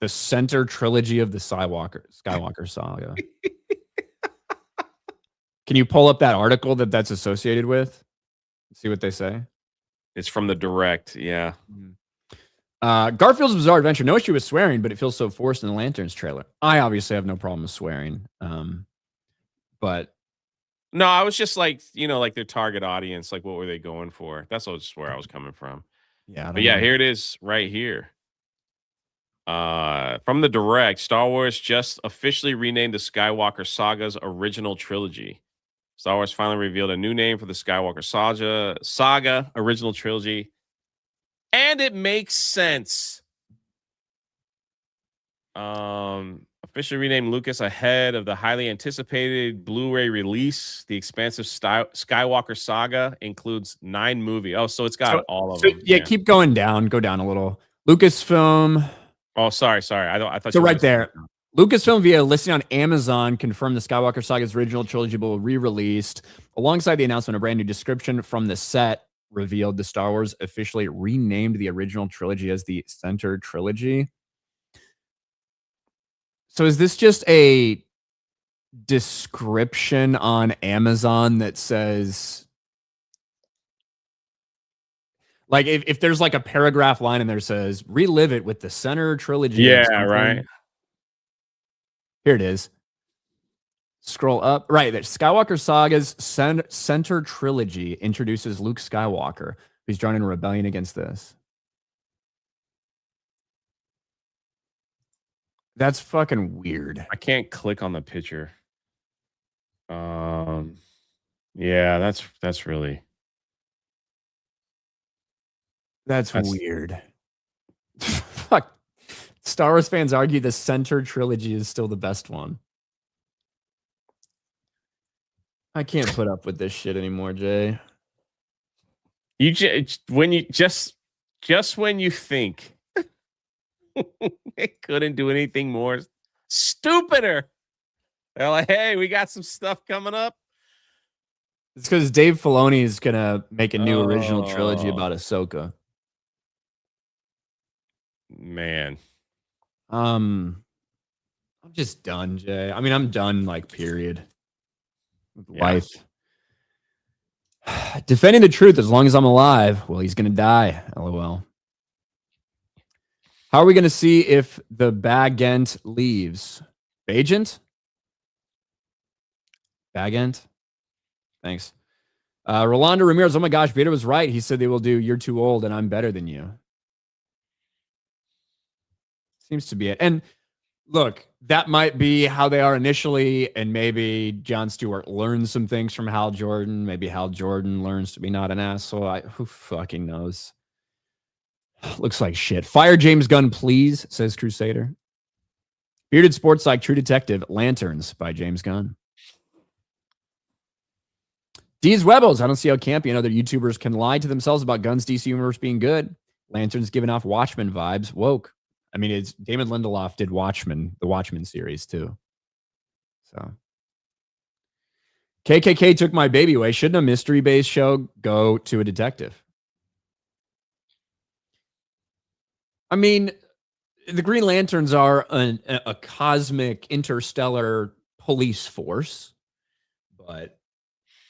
The Center Trilogy of the Skywalker saga. Can you pull up that article that's associated with? See what they say. It's from the direct, yeah. Garfield's Bizarre Adventure. No issue with swearing, but it feels so forced in the Lanterns trailer. I obviously have no problem with swearing, but no, I was just like, like their target audience. Like, what were they going for? That's just where I was coming from. Yeah, but yeah, here it is, right here. From the direct, Star Wars just officially renamed the Skywalker Saga's original trilogy. Star Wars finally revealed a new name for the Skywalker saga original trilogy. And it makes sense. Officially renamed Lucas ahead of the highly anticipated Blu-ray release. The expansive Skywalker saga includes 9 movies. Oh, so it's got all of them. Yeah, keep going down. Go down a little. Lucasfilm. Oh, sorry. I thought so right there. Lucasfilm via listing on Amazon confirmed the Skywalker Saga's original trilogy will be re-released. Alongside the announcement, a brand new description from the set revealed the Star Wars officially renamed the original trilogy as the Center Trilogy. So is this just a description on Amazon that says, like, if there's like a paragraph line and there says relive it with the Center Trilogy? Yeah, right. Here it is. Scroll up. Right. That Skywalker Saga's Center Trilogy introduces Luke Skywalker, who's joined in a rebellion against this. That's fucking weird. I can't click on the picture. Yeah, that's really. That's weird. Fuck. Star Wars fans argue the Center Trilogy is still the best one. I can't put up with this shit anymore, Jay. When you think it couldn't do anything more stupider, they're like, hey, we got some stuff coming up. It's because Dave Filoni is gonna make a new original trilogy about Ahsoka. Man. I'm just done, Jay. I mean, I'm done, like, period. With life. Defending the truth as long as I'm alive. Well, he's gonna die. LOL. How are we gonna see if the Bagent leaves? Bagent? Bagent? Thanks. Rolando Ramirez. Oh my gosh, Vader was right. He said they will do "You're too old and I'm better than you." Seems to be it. And look, that might be how they are initially, and maybe Jon Stewart learns some things from Hal Jordan. Maybe Hal Jordan learns to be not an asshole. Who fucking knows? Looks like shit. Fire James Gunn, please, says Crusader. Bearded Sports Psych, True Detective, Lanterns by James Gunn. D's Webbles. I don't see how campy and other YouTubers can lie to themselves about Gunn's DC universe being good. Lanterns giving off Watchmen vibes. Woke. I mean, it's Damon Lindelof did Watchmen, the Watchmen series too. So KKK took my baby away. Shouldn't a mystery-based show go to a detective? I mean, the Green Lanterns are a cosmic interstellar police force, but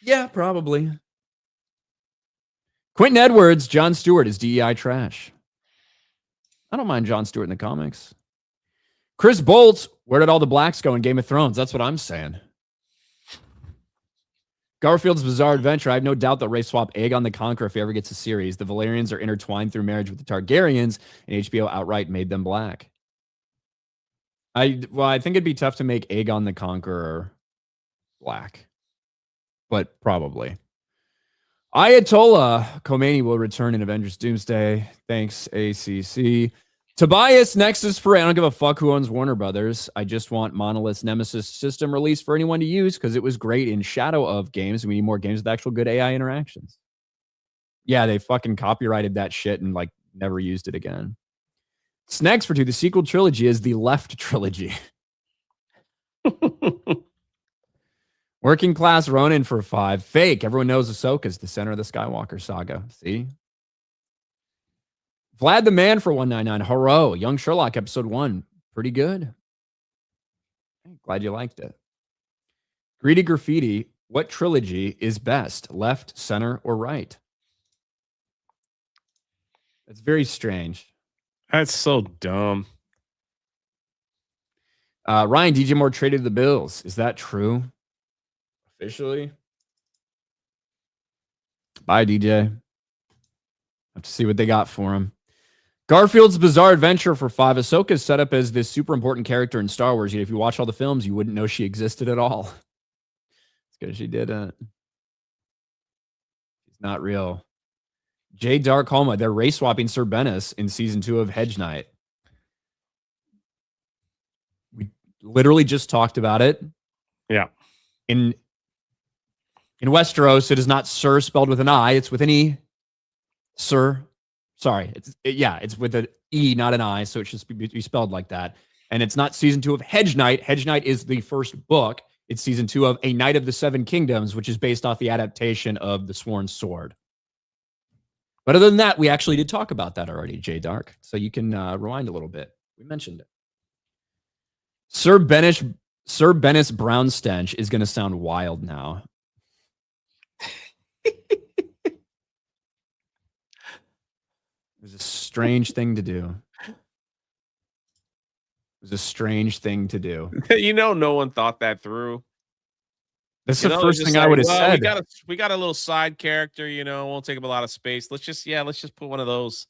yeah, probably. Quentin Edwards, Jon Stewart is DEI trash. I don't mind Jon Stewart in the comics. Chris Bolt, where did all the blacks go in Game of Thrones? That's what I'm saying. Garfield's Bizarre Adventure. I have no doubt they'll race swap Aegon the Conqueror if he ever gets a series. The Valerians are intertwined through marriage with the Targaryens, and HBO outright made them black. I think it'd be tough to make Aegon the Conqueror black. but probably. Ayatollah Khomeini will return in Avengers Doomsday. Thanks, ACC. Tobias Nexus Free. I don't give a fuck who owns Warner Brothers. I just want Monolith's Nemesis system released for anyone to use because it was great in Shadow of games. We need more games with actual good AI interactions. Yeah, they fucking copyrighted that shit and like never used it again. Snacks for 2. The sequel trilogy is the Left trilogy. Working Class Ronin for 5. Fake. Everyone knows Ahsoka's the center of the Skywalker saga. See? Vlad the Man for 199. Haro. Young Sherlock episode 1. Pretty good. Glad you liked it. Greedy Graffiti. What trilogy is best? Left, center, or right? That's very strange. That's so dumb. Ryan, DJ Moore traded the Bills. Is that true? Officially? Bye, DJ. Have to see what they got for him. Garfield's Bizarre Adventure for 5. Ahsoka is set up as this super important character in Star Wars. Yet if you watch all the films, you wouldn't know she existed at all. It's because she didn't. She's not real. J. Dark Homa. They're race swapping Sir Bennis in season 2 of Hedge Knight. We literally just talked about it. Yeah. In Westeros, it is not Sir spelled with an I. It's with an E. Sir. Sorry. It's with an E, not an I. So it should be spelled like that. And it's not season 2 of Hedge Knight. Hedge Knight is the first book. It's season 2 of A Knight of the Seven Kingdoms, which is based off the adaptation of The Sworn Sword. But other than that, we actually did talk about that already, J Dark. So you can rewind a little bit. We mentioned it. Sir Bennis Brown Stench is going to sound wild now. It was a strange thing to do. It was a strange thing to do. No one thought that through. That's the first thing I would have said. We got a little side character, won't take up a lot of space. Let's just put one of those.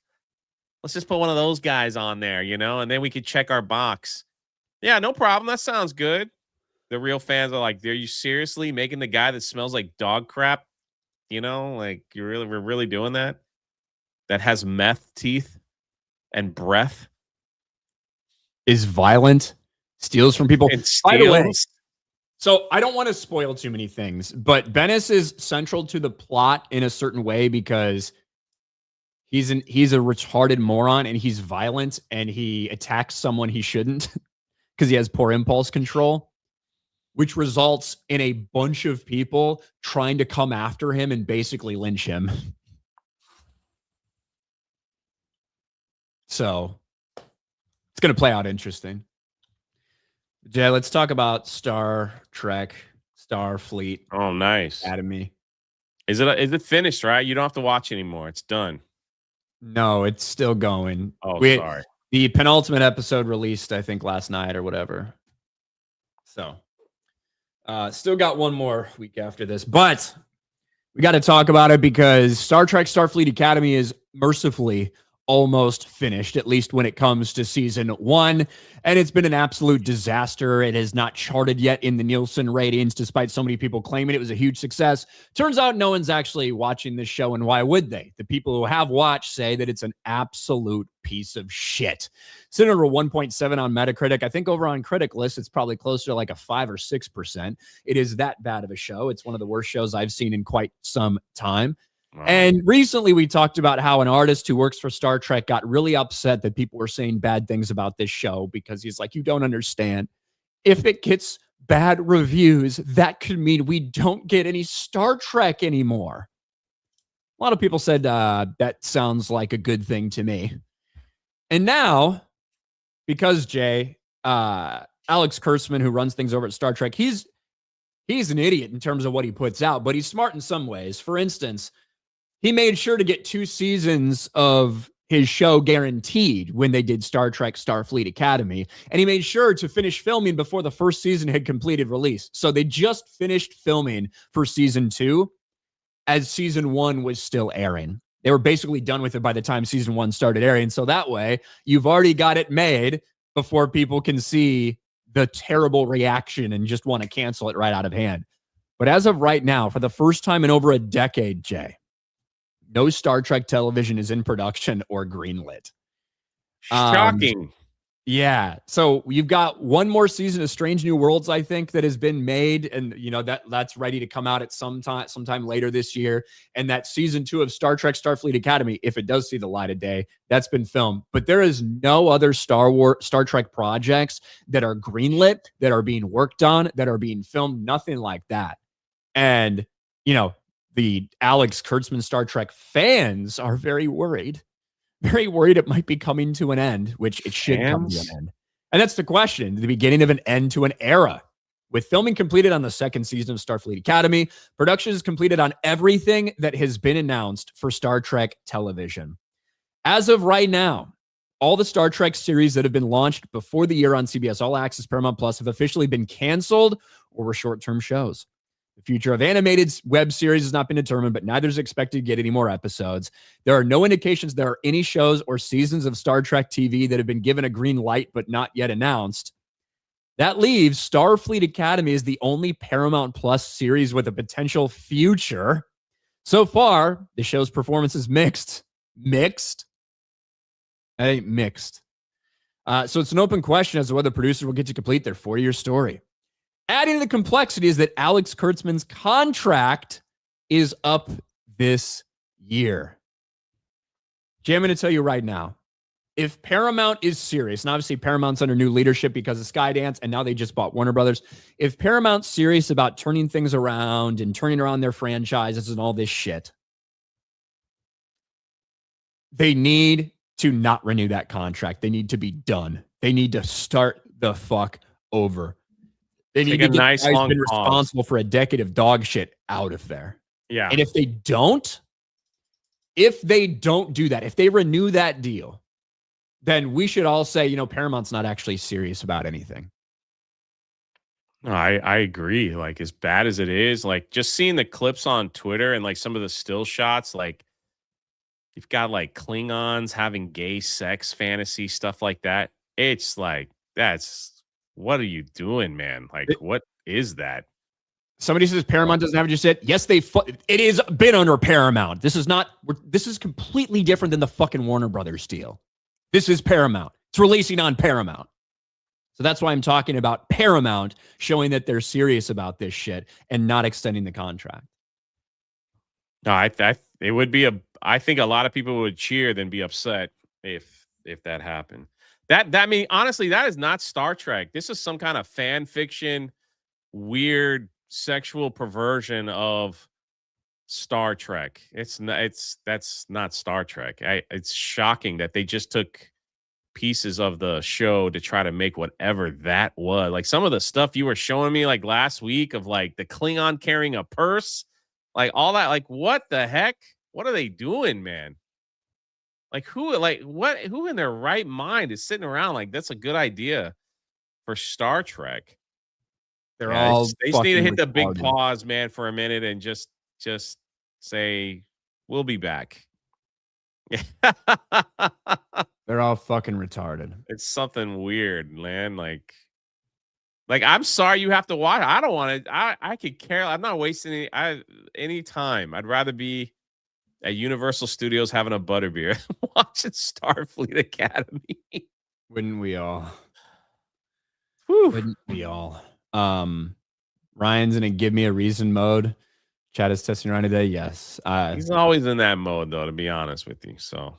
Let's just put one of those guys on there, and then we could check our box. Yeah, no problem. That sounds good. The real fans are like, are you seriously making the guy that smells like dog crap? We're really doing that? That has meth teeth and breath. Is violent, steals from people. And By the way, steals. so I don't want to spoil too many things, but Bennis is central to the plot in a certain way because he's a retarded moron and he's violent and he attacks someone he shouldn't because he has poor impulse control, which results in a bunch of people trying to come after him and basically lynch him. So it's going to play out interesting. Jay, let's talk about Star Trek, Starfleet. Oh, nice. Academy. Is it finished, right? You don't have to watch anymore. It's done. No, it's still going. Oh, sorry. The penultimate episode released, I think, last night or whatever. So, still got one more week after this, but we got to talk about it because Star Trek Starfleet Academy is mercifully almost finished, at least when it comes to season 1. And it's been an absolute disaster. It has not charted yet in the Nielsen ratings, despite so many people claiming it was a huge success. Turns out no one's actually watching this show, and why would they? The people who have watched say that it's an absolute piece of shit. Sitting over 1.7 on Metacritic. I think over on Critic List, it's probably closer to like a 5 or 6%. It is that bad of a show. It's one of the worst shows I've seen in quite some time. Wow. And recently we talked about how an artist who works for Star Trek got really upset that people were saying bad things about this show because he's like, you don't understand. If it gets bad reviews, that could mean we don't get any Star Trek anymore. A lot of people said that sounds like a good thing to me. And now, because Jay, Alex Kurtzman, who runs things over at Star Trek, he's an idiot in terms of what he puts out, but he's smart in some ways. For instance, he made sure to get 2 seasons of his show guaranteed when they did Star Trek Starfleet Academy. And he made sure to finish filming before the first season had completed release. So they just finished filming for season 2 as season 1 was still airing. They were basically done with it by the time season 1 started airing. So that way you've already got it made before people can see the terrible reaction and just want to cancel it right out of hand. But as of right now, for the first time in over a decade, Jay, no Star Trek television is in production or greenlit. Shocking. Yeah. So you've got one more season of Strange New Worlds, I think, that has been made, and that's ready to come out at sometime later this year. And that season 2 of Star Trek Starfleet Academy, if it does see the light of day, that's been filmed. But there is no other Star Trek projects that are greenlit, that are being worked on, that are being filmed, nothing like that. And the Alex Kurtzman Star Trek fans are very worried it might be coming to an end, which it should come to an end. And that's the question, the beginning of an end to an era. With filming completed on the second season of Starfleet Academy, production is completed on everything that has been announced for Star Trek television. As of right now, all the Star Trek series that have been launched before the year on CBS All Access, Paramount Plus have officially been canceled or were short-term shows. The future of animated web series has not been determined, but neither is expected to get any more episodes. There are no indications there are any shows or seasons of Star Trek TV that have been given a green light but not yet announced. That leaves Starfleet Academy as the only Paramount Plus series with a potential future. So far, the show's performance is mixed. Mixed? That ain't mixed. So it's an open question as to whether producers will get to complete their 4-year story. Adding to the complexity is that Alex Kurtzman's contract is up this year. Jay, I'm going to tell you right now, if Paramount is serious, and obviously Paramount's under new leadership because of Skydance, and now they just bought Warner Brothers. If Paramount's serious about turning things around and turning around their franchises and all this shit, they need to not renew that contract. They need to be done. They need to start the fuck over. They need to get nice guys long been pause. responsible for a decade of dog shit out of there. Yeah. And if they don't do that, if they renew that deal, then we should all say, Paramount's not actually serious about anything. No, I agree. Like, as bad as it is, like, just seeing the clips on Twitter and like some of the still shots, like you've got like Klingons having gay sex fantasy stuff like that. It's like, what are you doing, man? Like, what is that? Somebody says Paramount doesn't have it just yet. Yes, it is been under Paramount. This is completely different than the fucking Warner Brothers deal. This is Paramount. It's releasing on Paramount. So that's why I'm talking about Paramount showing that they're serious about this shit and not extending the contract. No, it would be I think a lot of people would cheer than be upset if that happened. That mean, honestly, that is not Star Trek. This is some kind of fan fiction, weird sexual perversion of Star Trek. That's not Star Trek. It's shocking that they just took pieces of the show to try to make whatever that was. Like some of the stuff you were showing me like last week of like the Klingon carrying a purse, like all that, like what the heck? What are they doing, man? Like who in their right mind is sitting around like that's a good idea for Star Trek? They just need to hit the big retarded. pause, man, for a minute and just say we'll be back. They're all fucking retarded. It's something weird, man. Like I'm sorry you have to watch. I don't want to. I could care. I'm not wasting any time. I'd rather be at Universal Studios having a butterbeer, watching Starfleet Academy. Wouldn't we all? Whew. Wouldn't we all? Ryan's in a give me a reason mode. Chad is testing around today. Yes. He's always in that mode, though, to be honest with you. So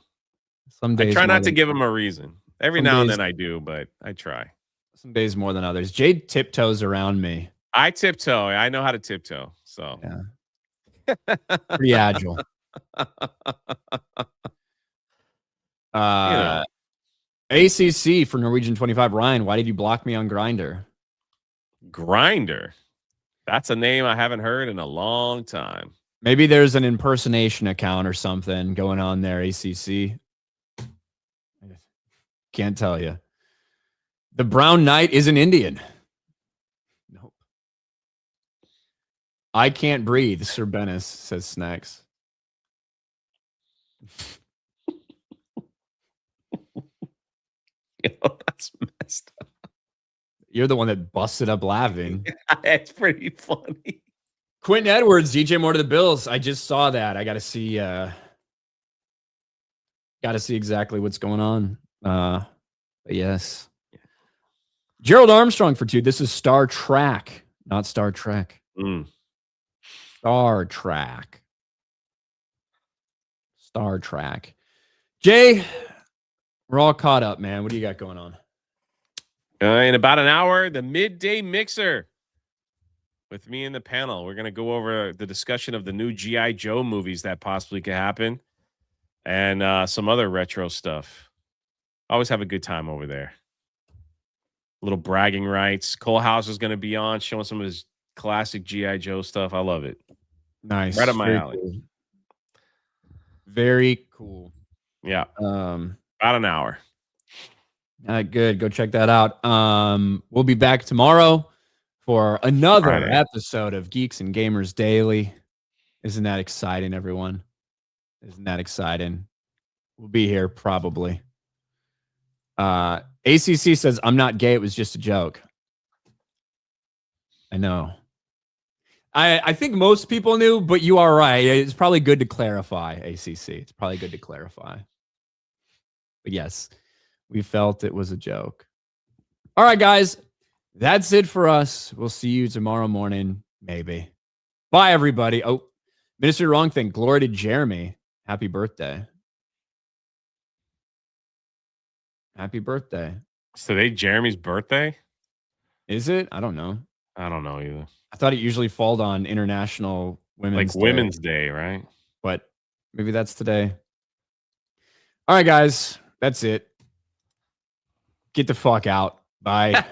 some days I try more not to than- give him a reason. Every some now and days- then I do, but I try. Some days more than others. Jade tiptoes around me. I tiptoe. I know how to tiptoe. So Yeah. Pretty agile. ACC for Norwegian 25. Ryan, why did you block me on Grindr? Grinder. That's a name I haven't heard in a long time. Maybe there's an impersonation account or something going on there, ACC. Can't tell you. The Brown Knight is an Indian. Nope. I can't breathe, Sir Bennis, says Snacks. That's messed up. You're the one that busted up laughing. It's pretty funny. Quentin Edwards, DJ Moore to the Bills. I just saw that. I got to see. Got to see exactly what's going on. But yes. Gerald Armstrong for 2. This is Star Trek, not Star Trek. Star Trek. Star Trek. Jay, we're all caught up, man. What do you got going on? In about an hour, the Midday Mixer with me and the panel. We're going to go over the discussion of the new G.I. Joe movies that possibly could happen and some other retro stuff. Always have a good time over there. Little bragging rights. Cole House is going to be on showing some of his classic G.I. Joe stuff. I love it. Nice. Right up my Very alley. Cool. Very cool. Yeah. About an hour. Good. Go check that out. We'll be back tomorrow for another episode of Geeks and Gamers Daily. Isn't that exciting, everyone? Isn't that exciting? We'll be here probably. ACC says, I'm not gay. It was just a joke. I know. I think most people knew, but you are right. It's probably good to clarify, ACC. It's probably good to clarify. But yes, we felt it was a joke. All right, guys. That's it for us. We'll see you tomorrow morning, maybe. Bye, everybody. Oh, Minister Wrong Thing. Glory to Jeremy. Happy birthday. Happy birthday. Is today Jeremy's birthday? Is it? I don't know. I don't know either. I thought it usually falled on International Women's Day. Women's Day, right? But maybe that's today. All right, guys. That's it. Get the fuck out. Bye.